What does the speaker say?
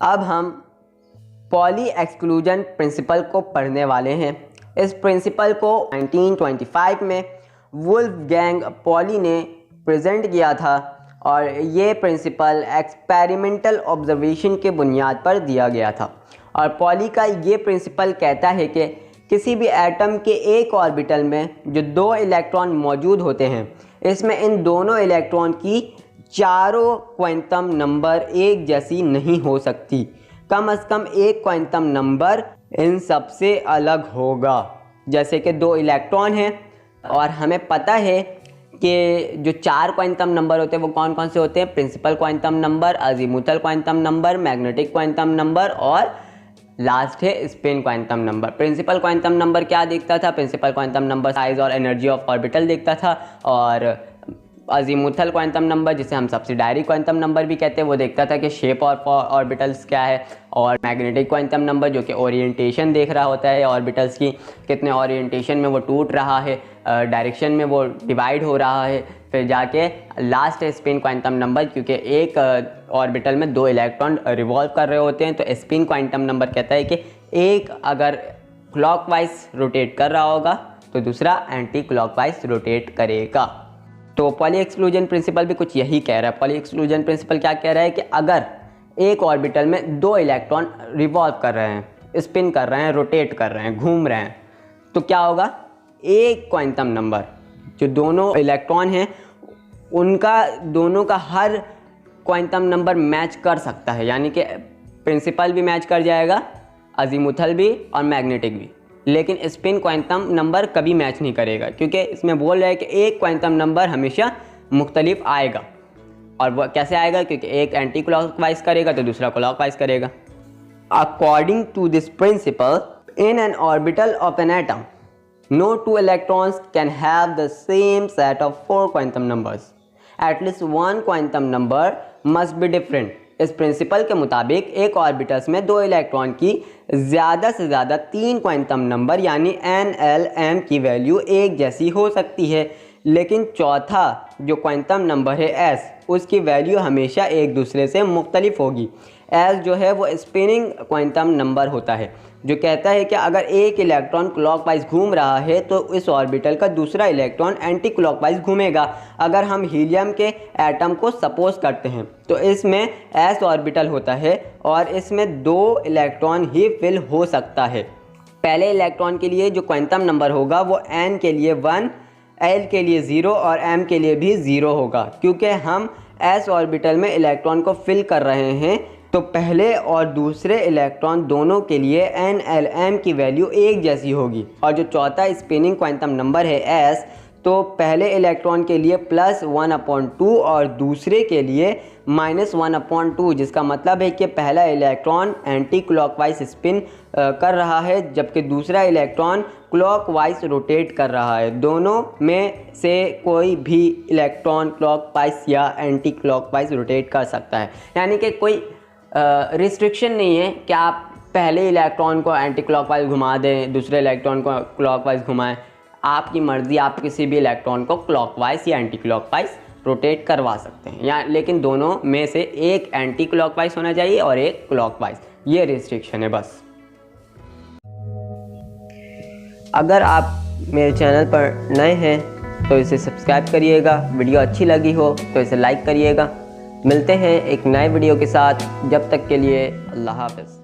अब हम poly exclusion principle को पढ़ने वाले हैं। इस प्रिंसिपल को 1925 में वुल्फगैंग पॉली ने प्रेजेंट किया था और ये प्रिंसिपल एक्सपेरिमेंटल ऑब्जर्वेशन के बुनियाद पर दिया गया था। और पॉली का ये प्रिंसिपल कहता है कि किसी भी एटम के एक ऑर्बिटल में जो 2 इलेक्ट्रॉन मौजूद होते हैं, इसमें इन दोनों इलेक्ट्रॉन की चारों क्वांटम नंबर एक जैसी नहीं हो सकती। कम से कम एक क्वांटम नंबर इन सबसे अलग होगा। जैसे कि 2 इलेक्ट्रॉन हैं और हमें पता है कि जो 4 क्वांटम नंबर होते हैं वो कौन कौन से होते हैं? Principal quantum number, azimuthal quantum number, magnetic quantum number और लास्ट है spin quantum number. Principal quantum number क्या देखता था? प्रिंसिपल क्वांटम नंबर साइज और एनर्जी ऑफ ऑर्बिटल देखता था। और अजीमुथल क्वांटम नंबर, जिसे हम सब्सिडायरी क्वांटम नंबर भी कहते हैं, वो देखता था कि शेप और ऑर्बिटल्स क्या है। और मैग्नेटिक क्वांटम नंबर जो कि ओरिएंटेशन देख रहा होता है ऑर्बिटल्स की, कितने ओरिएंटेशन में वो टूट रहा है, डायरेक्शन में वो डिवाइड हो रहा है। फिर जाके लास्ट है स्पिन क्वांटम नंबर, क्योंकि एक ऑर्बिटल में 2 इलेक्ट्रॉन रिवॉल्व कर रहे होते हैं। तो स्पिन क्वांटम नंबर कहता है कि एक अगर क्लॉकवाइज रोटेट कर रहा होगा तो दूसरा एंटी क्लॉकवाइज रोटेट करेगा। तो पॉली एक्सक्लूजन प्रिंसिपल भी कुछ यही कह रहा है। पॉली एक्सक्लूजन प्रिंसिपल क्या कह रहा है कि अगर एक ऑर्बिटल में 2 इलेक्ट्रॉन रिवॉल्व कर रहे हैं, स्पिन कर रहे हैं, रोटेट कर रहे हैं, घूम रहे हैं, तो क्या होगा? एक क्वांटम नंबर, जो दोनों इलेक्ट्रॉन हैं उनका दोनों का हर क्वांटम नंबर मैच कर सकता है। यानी कि प्रिंसिपल भी मैच कर जाएगा, अजीमुथल भी और मैग्नेटिक भी। लेकिन स्पिन क्वांटम नंबर कभी मैच नहीं करेगा, क्योंकि इसमें बोल रहा है कि एक क्वांटम नंबर हमेशा मुख्तलिफ आएगा। और वह कैसे आएगा? क्योंकि एक एंटी क्लॉकवाइज करेगा तो दूसरा क्लॉकवाइज करेगा। According to this principle, in an orbital of an atom, no 2 electrons can have the same set of 4 quantum numbers. At least one quantum number must be different. इस principal के मुताबिक एक orbitals में 2 electron की ज़्यादा से ज़्यादा 3 quantum number यानी n, l, m की वैल्यू एक जैसी हो सकती है। लेकिन चौथा जो क्वांटम नंबर है s, उसकी वैल्यू हमेशा एक दूसरे से मुख्तलिफ होगी। s जो है वो स्पिनिंग क्वांटम नंबर होता है, जो कहता है कि अगर एक इलेक्ट्रॉन क्लॉकवाइज घूम रहा है तो इस ऑर्बिटल का दूसरा इलेक्ट्रॉन एंटी क्लॉकवाइज घूमेगा। अगर हम हीलियम के एटम को सपोज करते हैं तो इसमें s ऑर्बिटल होता है और इसमें 2 इलेक्ट्रॉन ही फिल हो सकता है। पहले इलेक्ट्रॉन के लिए जो क्वांटम नंबर होगा वो n के लिए 1, l के लिए 0 और m के लिए भी 0 होगा। क्योंकि हम s ऑर्बिटल में इलेक्ट्रॉन को फिल कर रहे हैं तो पहले और दूसरे इलेक्ट्रॉन दोनों के लिए n, l, m की वैल्यू एक जैसी होगी। और जो चौथा स्पिनिंग क्वांटम नंबर है s, तो पहले इलेक्ट्रॉन के लिए +1/2 और दूसरे के लिए -1/2, जिसका मतलब है कि पहला इलेक्ट्रॉन एंटी क्लॉकवाइज स्पिन कर रहा है जबकि दूसरा इलेक्ट्रॉन क्लॉकवाइज रोटेट कर रहा है। दोनों में से कोई भी इलेक्ट्रॉन क्लॉकवाइज या एंटी क्लॉकवाइज रोटेट कर सकता है। यानी कि कोई रिस्ट्रिक्शन नहीं है कि आप पहले इलेक्ट्रॉन को एंटी क्लॉकवाइज घुमा दें, दूसरे इलेक्ट्रॉन को क्लॉकवाइज घुमाएं। आपकी मर्ज़ी, आप किसी भी इलेक्ट्रॉन को क्लॉकवाइज या एंटी क्लॉकवाइज रोटेट करवा सकते हैं। या लेकिन दोनों में से एक एंटी क्लॉकवाइज होना चाहिए और एक क्लॉकवाइज, ये रिस्ट्रिक्शन है बस। अगर आप मेरे चैनल पर नए हैं तो इसे सब्सक्राइब करिएगा, वीडियो अच्छी लगी हो तो इसे लाइक करिएगा। मिलते हैं एक नए वीडियो के साथ, जब तक के लिए अल्लाह हाफ़िज़।